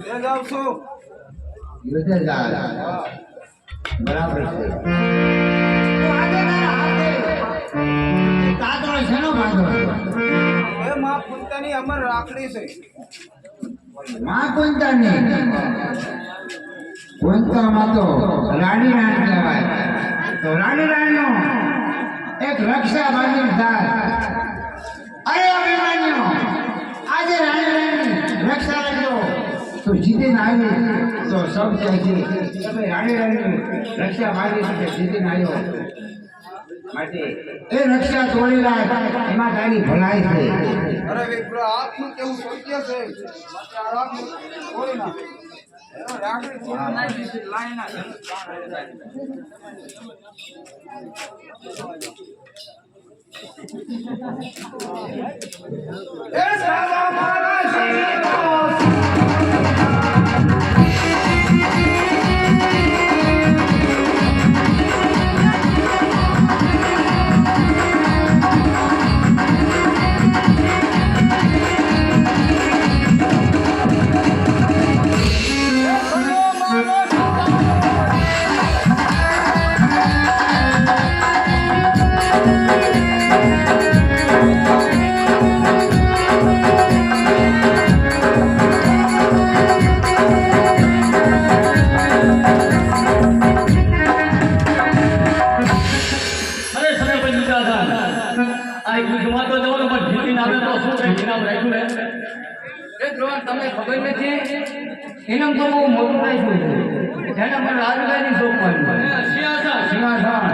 ले जाओ सो युद्ध जाल बराबर છે તો આજે તારા હાથે તાતરો શેનો બાંધો એ માં કુંતાની અમર રાખડી છે માં કુંતાની કુંતામાં તો રાણી રાણ કહેવાય તો રાણી રાણીનો એક રક્ષા બાંધીને થાય અરે અભિમાન્યો આજે રાણી રાણી રક્ષા રાખજો તો જીતીને આવી તો સૌ કહેશે તમે રાણી રાણી રક્ષા મારી છે જીતીને આવ્યો માટે એ રક્ષા તોડી રાખ એમાં તારી ભલાઈ છે અરે વિપ્ર આપનું કેવું સત્ય છે માટે આ રાખડી તોડી નાખ રાખડી તોડી નાખી છે લાઈ ના એ સાલા મારા શરીરો તમને ખબર નથી એનામ તો બહુ મોટું રાખ્યું છે જેને મને રાજગાની શોખ પાડ્યું સિંહાસન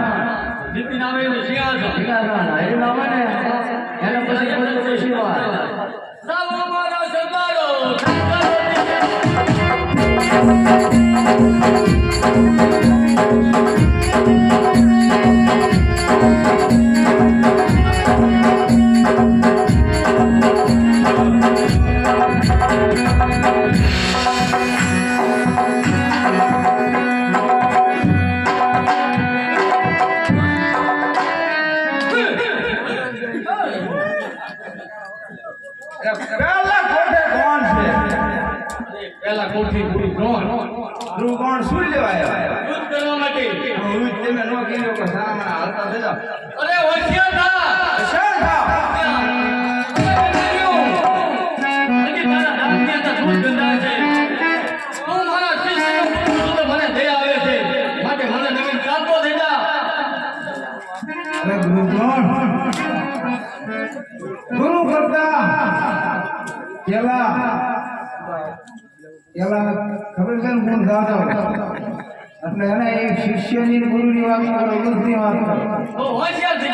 જીતીને આવે એવું સિંહાસન એ લાવે ને એને પછી બધું બેસી વાત સાવો મારા સરદારો પેલા કોઠી ગુરુ કોણ શું લેવાય યુદ્ધ કરવા માટે યુદ્ધ તમે નો કીધો કે સારા મને હાલતા થઈ જાવ અરે હોશિયાર થા ગુરુ કરતા પેલા ખબર છે ને ગુણ ગાતો એટલે એને એક શિષ્યની ગુરુની વાત કરો ગુરુની વાત કરો હોશિયાર થઈ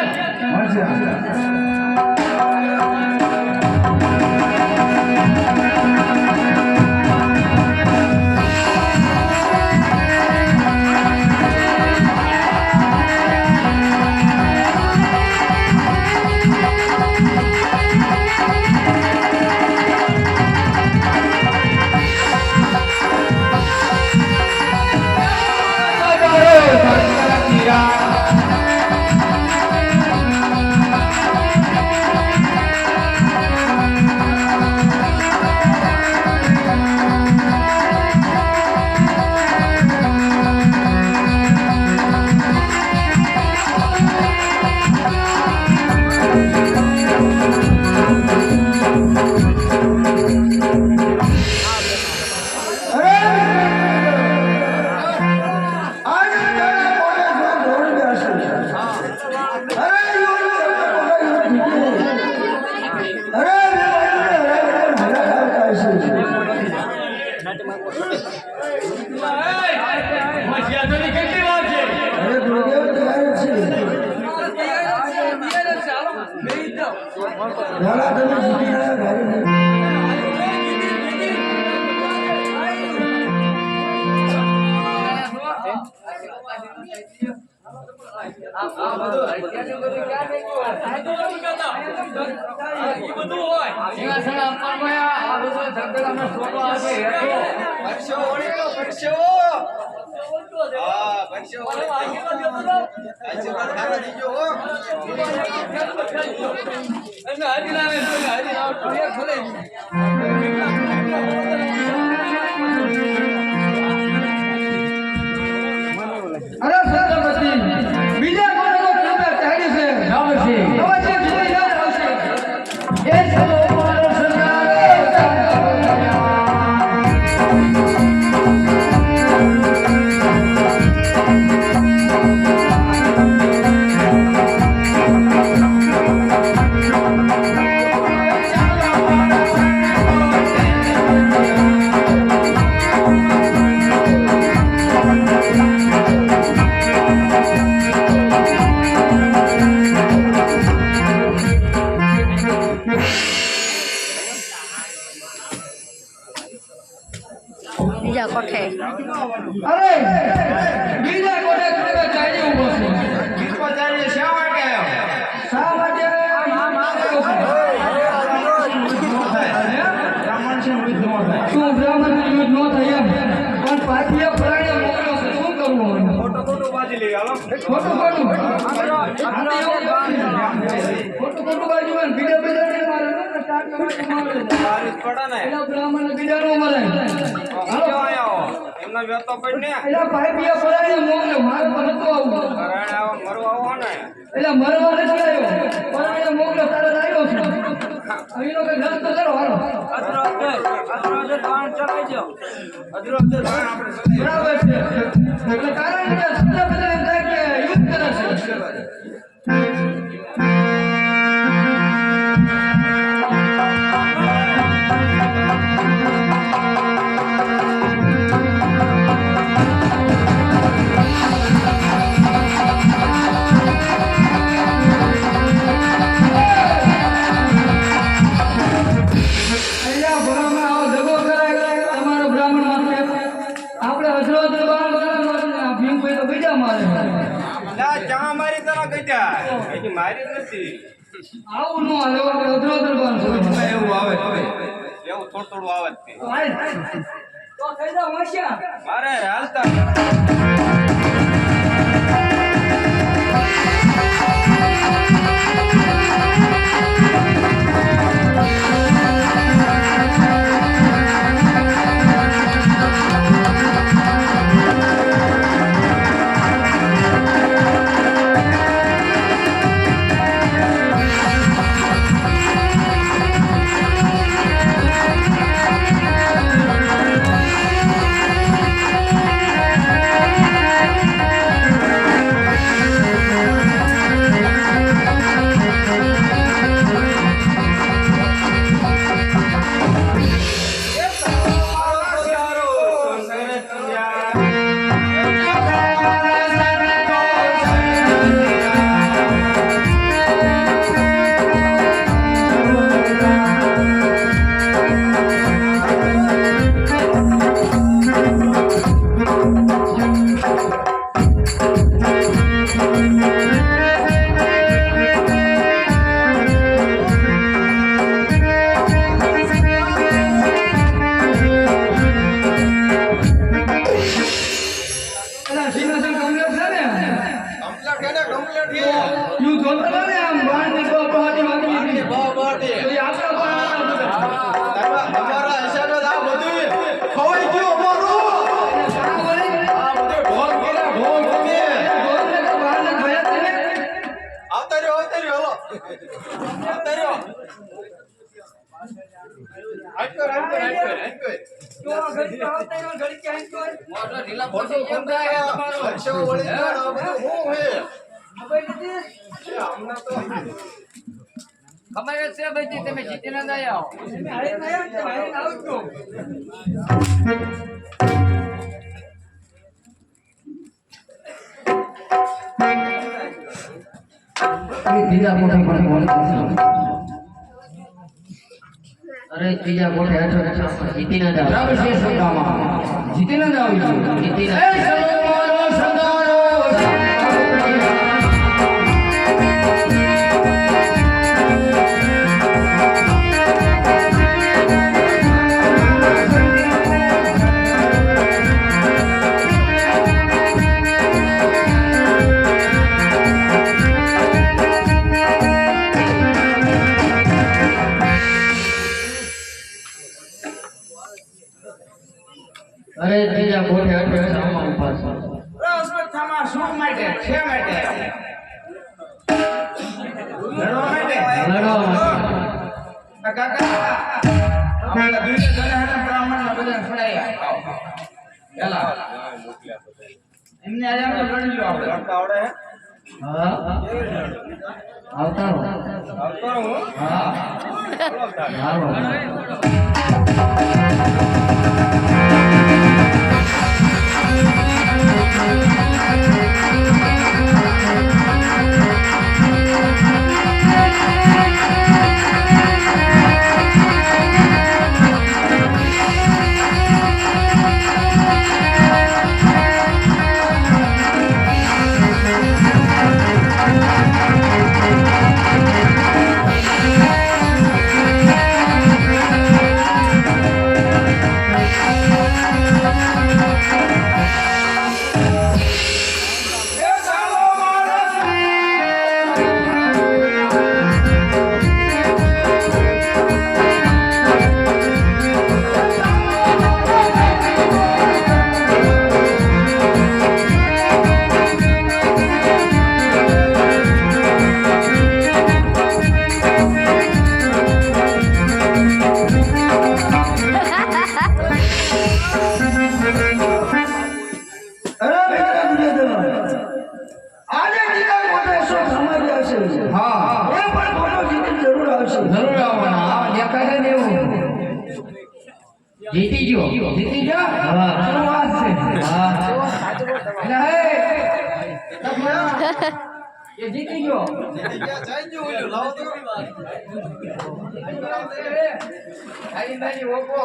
આશીર્વાદ ખાવા દીજો હો અરે છત્રપતિ બીજા કોને કૃપા ચાલી છે આવશે અવશ્ય જોઈ આવશે એ સલો મારો સરદાર બીજા કોઠે અરે બીજા કોને કૃપા ચાલી ઉભો છે કૃપા ચાલી શા માટે આવ્યો? શા માટે બ્રાહ્મણ છે વૃદ્ધ નો થાય. શું બ્રાહ્મણ યુદ્ધ ન થાય એમ પણ પાટીએ પરાણે મોકલ્યો છે શું કરવું હવે ખોટું ખોટું બાજી બીજા બીજા ને મારે એલા બ્રાહ્મણ બીજા નો મરે એલા પાટીએ પરાણે મોકલ્યો મારે પણ નતો આવું એલા મરવા નથી આવ્યો પરાણે મોકલ્યો તારે આવ્યો છે અહીંનો કઈ રસ્તો કરો હાલો બરાબર છે એટલે કારણ કે સત્તા બધા એમ થાય કે યુદ્ધ કરે છે અહીંયા બ્રાહ્મણ આવો દગો કરાય તમારો બ્રાહ્મણ માથે આપણે હજરો દરબાર મારે ભીમભાઈ તો બીજા મારે આવું ન હાલે આપણે હજરો દરબાર એવું આવે તો થોડું આવે જ તે. તો થઈ જાવ મસ્યા મારે હાલતા ખબર છે ભાઈ તમે જીતીને જ આવો ત્રીજા કોઠે અરે ત્રીજા કોઠે જીતીને જ આવો જીતીને જ આવી જીતીને આ કાકા અમારા બીજે જણા બ્રાહ્મણના બધા છોડાયા પેલા એમને આજે આપણે લડી લ્યો આપણે લડતા આવડે હે? હા આવતા રહો આવતો હું હા બોલો તારે. હાલો આજે જીતા મોટો શોખ સમાજ આવશે હા એ પણ મોટો જીતી જરૂર આવશે જરૂર આવવાના આ દેખાય છે ને એવું જીતી ગયો હા શું વાત છે હા એટલે હે એ જીતી ગયો આઈ નાની ઓકો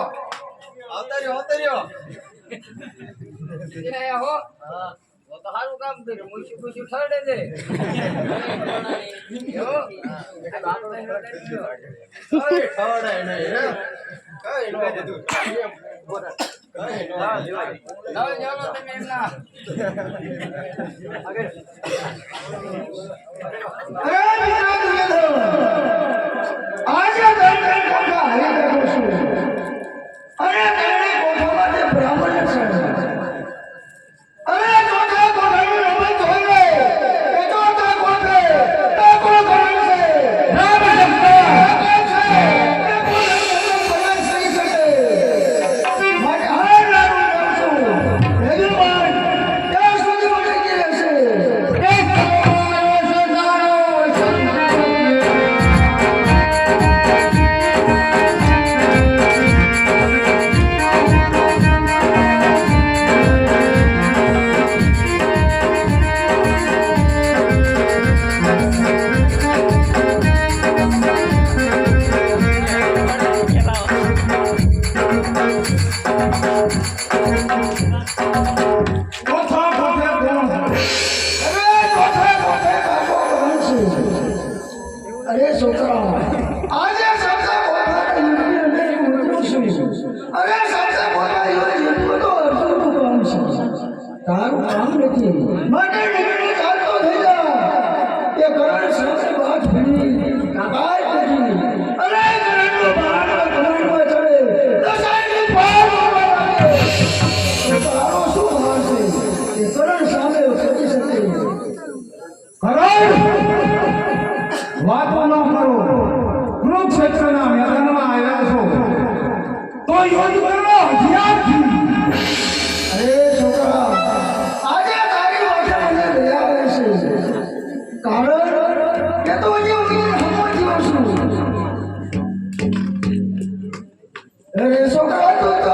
આવતા રહ્યો એને હો वो तो हारू काम करे मुशी मुशी ठरडे दे यो बाप ने ठरडे दियो કઈ ખવડાય નહીં હે કઈ નો બધું કઈ નો લેવાય. લાવ જાલો તમે એમના અરે મિત્રો દુર્યોધન આજે દંડન કોઠા હારી બેઠો છું અને તેણે કોઠામાં જે બ્રાહ્મણ છે અરે કોઠા કોઠાની રમત જોઈએ એ તો કોઠે કોણ કરે છે રામ અરે છોકરા આજે સબસે મોટા યુદ્ધની અંદર ઉતરું છું અરે સબસે મોટા યુદ્ધ તો અર્જુનનું કામ છે તારું કામ નથી માટે નીકળી ચાલતો થઈ જા એ કરણ સરસની વાત ભણી કાકાય નથી અરે કરણનો બાળક કરણમાં ચડે દશાની પાર મારવા લાગે તો તારો શું હાર છે એ કરણ સામે કરી શકે કરણ વાતો ન કરો કુરુક્ષેત્રના મેદાનમાં આવ્યા છો તો યુદ્ધ કરો હથિયારથી અરે છોકરા આજે તારી વાતે મને દયા આવે છે કારણ કે તો જે હું હમો છું અરે છોકરા તું તો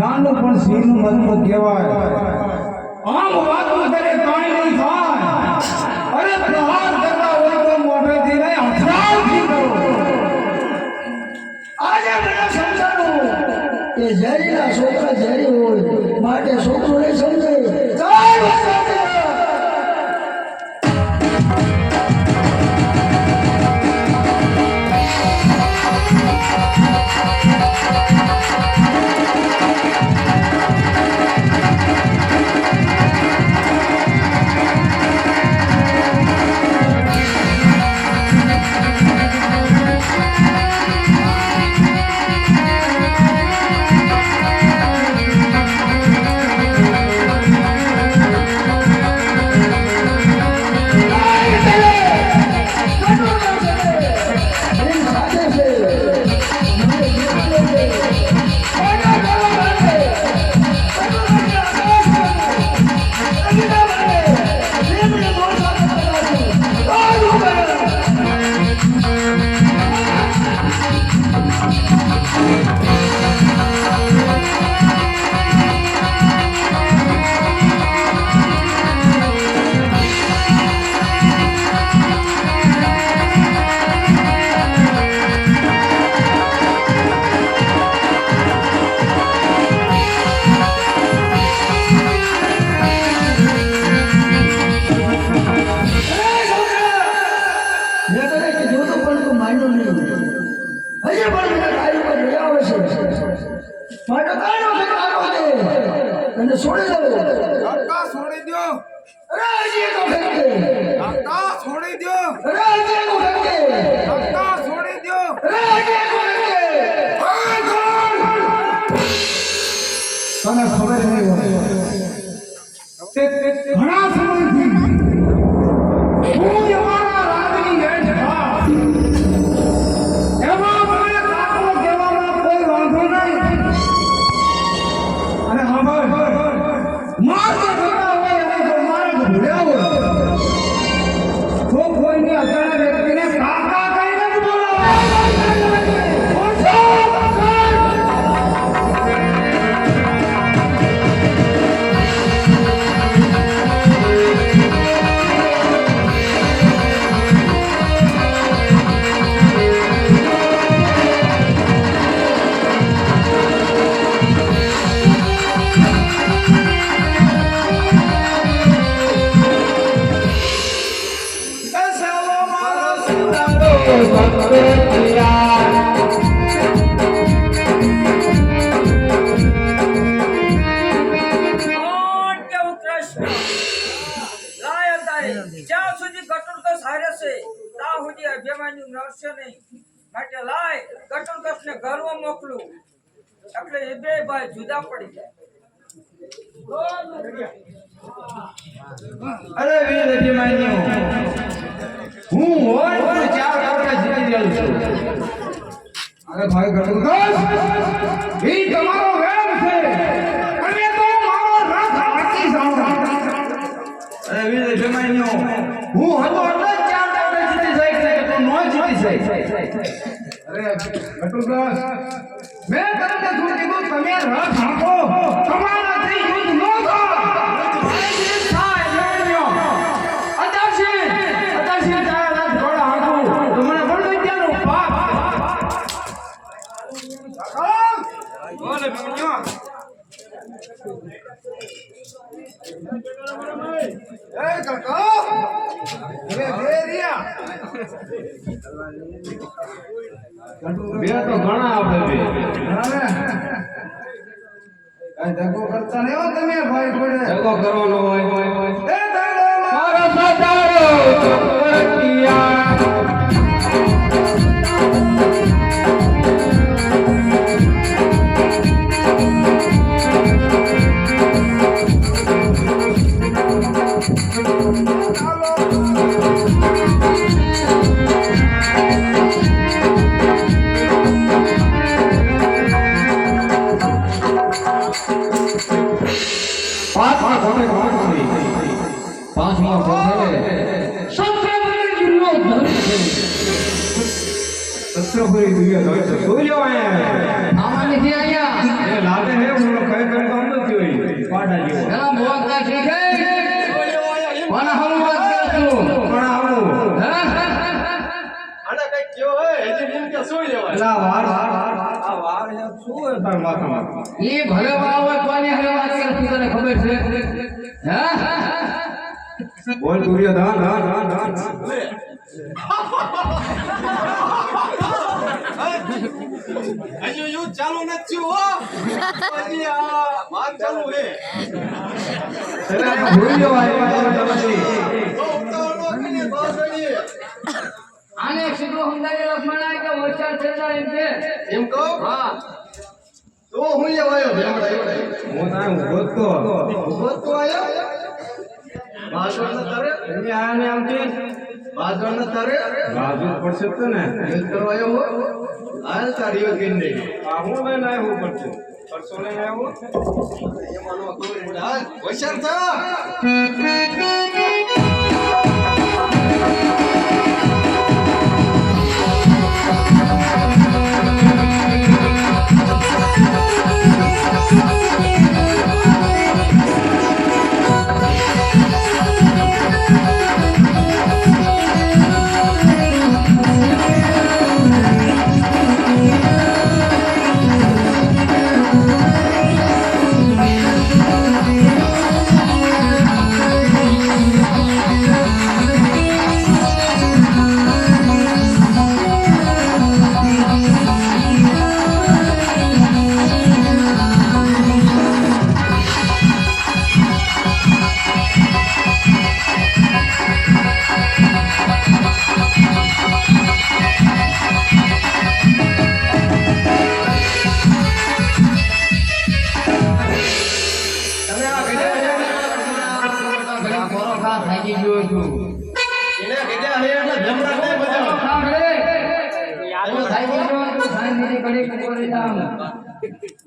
નાનું પણ સિંહનું મજબૂત કહેવાય. આમ વાત કરે કાંઈ નહીં થાય. અરે પ્રહાર કરવા હોય તો મોઢેથી નહીં હથિયારથી કરો. આજે મને સમજાવું કે ઝેરીના છોકરા ઝેરી હોય માટે છોકરોને સમજે. ચાલ વસાવે. છોડી દો. કાકા છોડી દો. અરે હજી તો ફેંકે. કાકા છોડી દો. અરે હજી તો ફેંકે. કાકા છોડી દો. અરે હજી તો ફેંકે. તને ખબર નહીં હોય તે ઘણા સમયથી હું જમાના રાજની હેઠ હતા. એમાં મને કાકો કહેવામાં કોઈ વાંધો નહીં. અને ખબર માર્ગ થતા હોય અને જો માર્ગ ભૂલ્યા હોય તો કોઈને અજાણ્યા વ્યક્તિને કાકા કહીને જ બોલાવે. જ્યાં સુધી ગટુરકસ હારે છે ત્યાં સુધી અભિમાન્યુ નડશે નહીં. માટે લાય ગટુરકસ ને ઘરમાં મોકલું એટલે એ બે ભાઈ જુદા પડી જાય. અરે વીર અભિમાન્યુ, હું હોય તો 4 કરોડ જીતી રહ્યો છું. અરે ભાઈ ગટુરકસ, ઈ તમારો વેમ છે અને તો મારો રથ હાકી જાવ. અરે વીર અભિમાન્યુ, હું હતો એટલે 4 કરોડ જીતી જાય છે તો નો જીતી જાય. અરે ગટુરકસ, મેં તમને શું કીધું? તમે રથ હાકો, તમારાથી યુદ્ધ ન થાય. બોલે ભીમન્યો. એ કાકા અરે બેરિયા બે તો ઘણા આપણે બે. કઈ ધક્કો કરતા નહીં હો તમે ભાઈ પડે. ધક્કો કરવાનો હોય. એ ધક્કો મારો સદારો ચોકટિયા. પાંચમા ભોગલે સત્રપુરી જિલ્લો ધરી છે. સત્રપુરી દુનિયા ધરી છે. જોઈ લો અહીંયા. આમાં નથી આયા. એ લાગે હે હું પાડા જેવો પેલા બોલતા શીખે કોના હારું વાત કરશું પણ આવું આને કઈ કયો હે હજી એમ કે શું લેવાય પેલા વાર આ વાર શું હોય તાર માથામાં એ ભલે વાવ હોય કોની હારે વાત કરશું તને ખબર છે હા બોલ દુર્યોધન હજી યુદ્ધ ચાલુ નથી હો હજી આ વાત ચાલુ હે તને ભૂલ્યો આવ્યો બહુ ઉતાવળ નો કરીને બસ વળી આને સીધો સમજાય લખમણા કે હોશિયાર થતા એમ છે એમ કહો હા તો હું લેવાયો ભેમડા હું ના ગોતતો ગોતો આયો બાજણ ન તારે એ આને આમ કે બાજણ ન તારે બાજુ પડશે તો ને યુદ્ધ કરવા આવ્યો હો હાલ તારી યુદ્ધ કરી દે આ હું લઈને આવ્યો પડશે પરસો લઈને આવ્યો એમાં નો ખબર પડે હાલ હોશિયાર થા થાકી ગયો છું એને કીધા હે એટલે ભેમડા ને બધા સાંભળે યાદો થાકી ગયો તો શાંતિથી કડી કરી જામ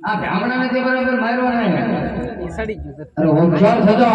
આ બ્રાહ્મણ નથી બરાબર મારવા નહીં સડી ગયો અરે હોશિયાર થજો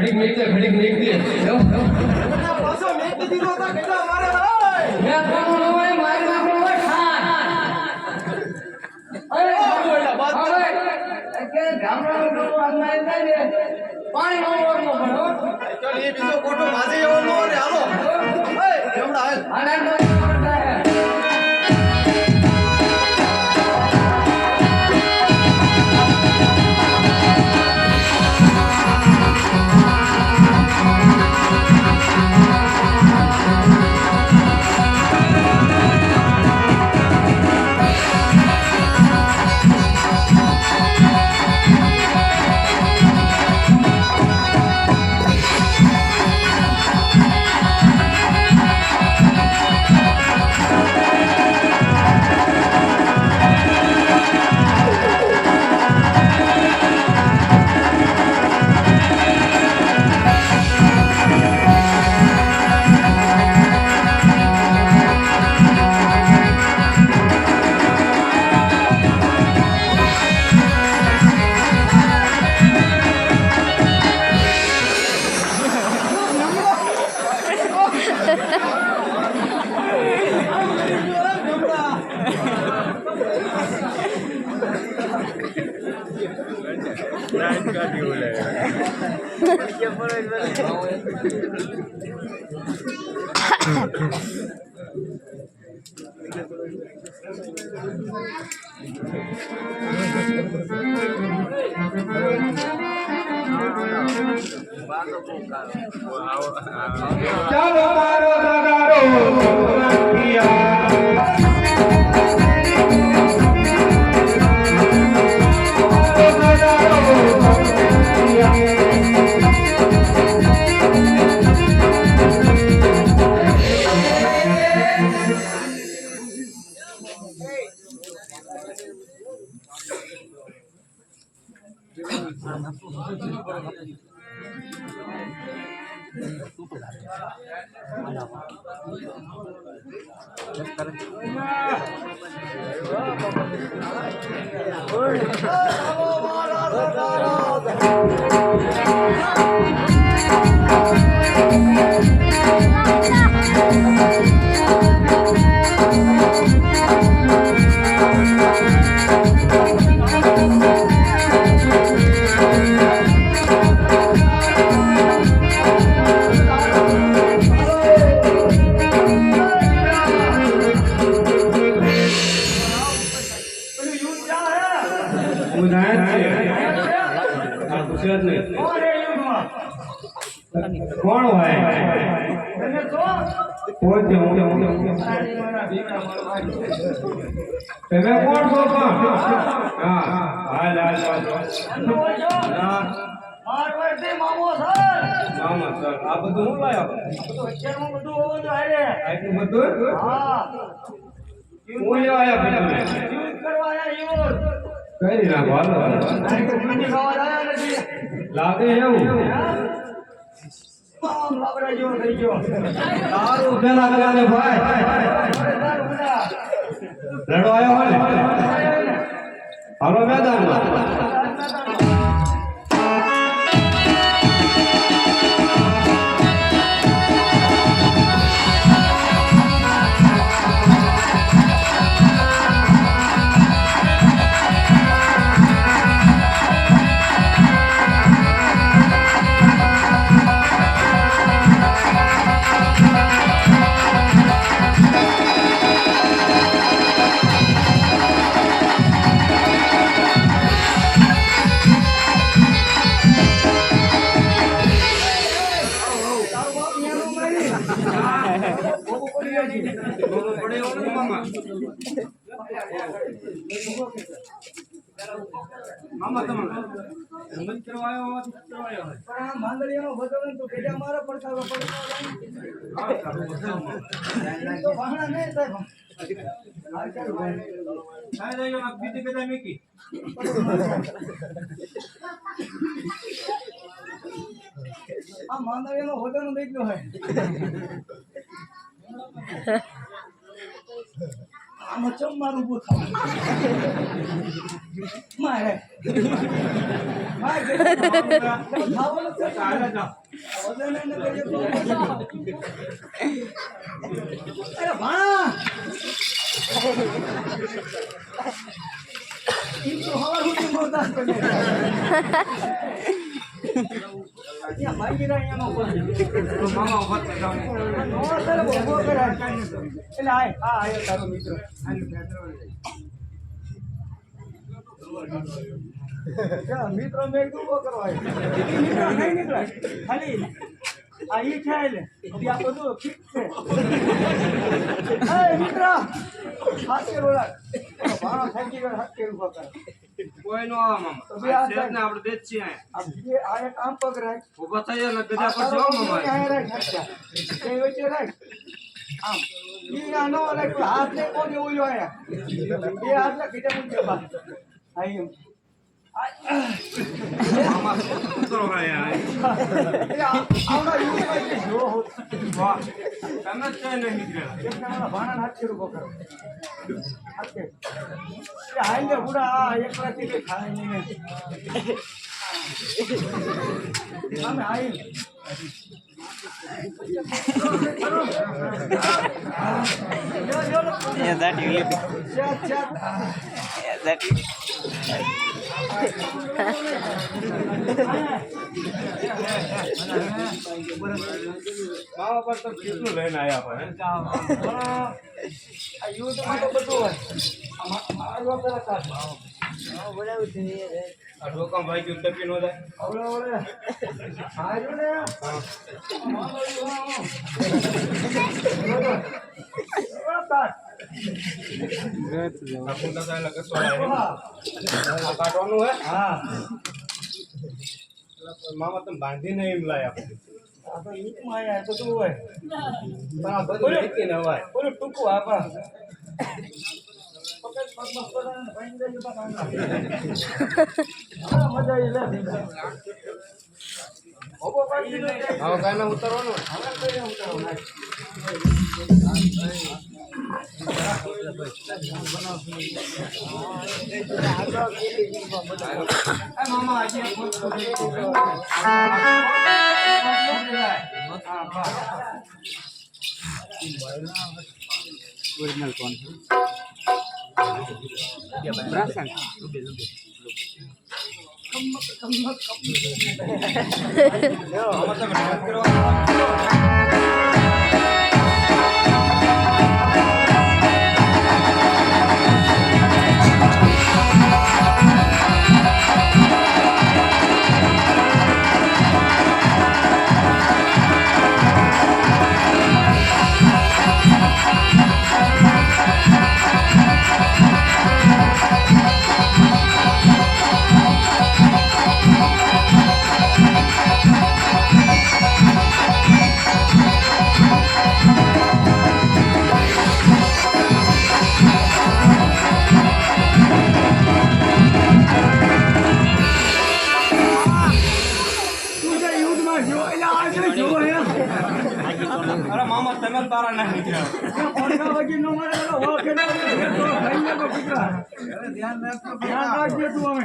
ઘડીક મેક દે એવું પાછો મેં દીધો તો કેટલા મારે ભાઈ મેં કોણ હોય મારી નાખો હોય ખાન અરે બોલા બાત હવે કે ગામડાનો લોકો આમાં જાય ને પાણી નો ઓરનો ભરો ચાલ એ બીજો કોટો ભાજી એવો નો રે હાલો એ હમણાં હાલ આના નો પડતા હે ચાલો મારો દાદારો કોણ હોય તમે કોણ છો પણ હા હાલ મામો સર મામા સર આ બધું હું લાયો અત્યારમાં બધું હોવું જોઈએ આટલું બધું હા હું લેવા આવ્યા ભાઈ તમે યુઝ કરવા આયા યુઝ કઈ નાખો હાલો બીજી ખબર આયા નથી લાગે એવું આમ લાકડા જેવો થઈ ગયો તારું પેલા કલાને ભાઈ લડો આવ્યો હોય ને હાલો મેદાનમાં મામા તમારે હિંમત કરવા આવ્યો પણ આ માંદડીયાનો બદલન તો કેજા મારે પડકારો તો ભાણા નહીં થાય બીજી કદા મીકી આ માંદડીયાનો હોટલ દઈ ગયો હોય આમાં ચમ મારું ઉભું થાય મારે ખાવાનું છે વજન એને કરીએ તો અરે ભાણા ઈ તો હવાર સુધી મોરદાસ કરે અહીંયા ભાગી રહ્યા અહીંયા ઉપર મામા ઉપર નો સર બોબો કરે એટલે આય આ આયો તારો મિત્ર મિત્રો મેં ઉભો કરવા મિત્રો નહીં નીકળાય ખાલી આ ઈ છે એટલે આ બધું ફિક્સ છે એ મિત્ર હાથ કે રોલા ભાણો થાકી ગયો હાથ કે ઉભો કર કોઈ નો આવે મામા તો બે હાથ આ ને આપણે બેચ છીએ આ એક આમ પગ રાખ ઊભા થઈ જાય ને ગજા પર જાવ મામા આ રાખ હાથ એ વચ્ચે રાખ આમ ઈ ના નો રાખ હાથ ને કોને ઓયો આયા બે હાથ ને કીધે મુકે બા આઈ મામા ઉતરો ગયા આવડા યુનિવર્સિટી જો હો વાહ તમે જ નહીં નીકળ્યા એક તમારા ભાણા હાથ કે ઉભો કરો હાથ કે એ હાઈ ને બુડા આ એકલા થી કે ખાય નહીં આમે હાઈ મામા પર તો કેટલું લઈને આવ્યા પણ આ યુદ્ધમાં તો બધું હોય મારવા પેલા કાઢ આ ઢોકામ ભાઈ ગયું તપી નો જાય ઓલે ઓલે આજો ને કાઢવાનું હે હા મામા તમે બાંધીને એમ લાયા આ તો ઈટમાં આયા તો શું હોય પણ આ બધું લેતી ને હોય ઓલું ટૂંકું આપા પકડ પગ પકડ ભાઈ દેજો તો કામ ના મજા આવી લે ઓબો પાડી લે હવે કાઈ ના ઉતરવાનું હવે કઈ ઉતારો મામા આજે ओरिजिनल कौन है ब्रासन અરે મામા તમે તારા ના નીકળ્યા ધ્યાન રાખજો તું અમે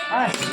Hi.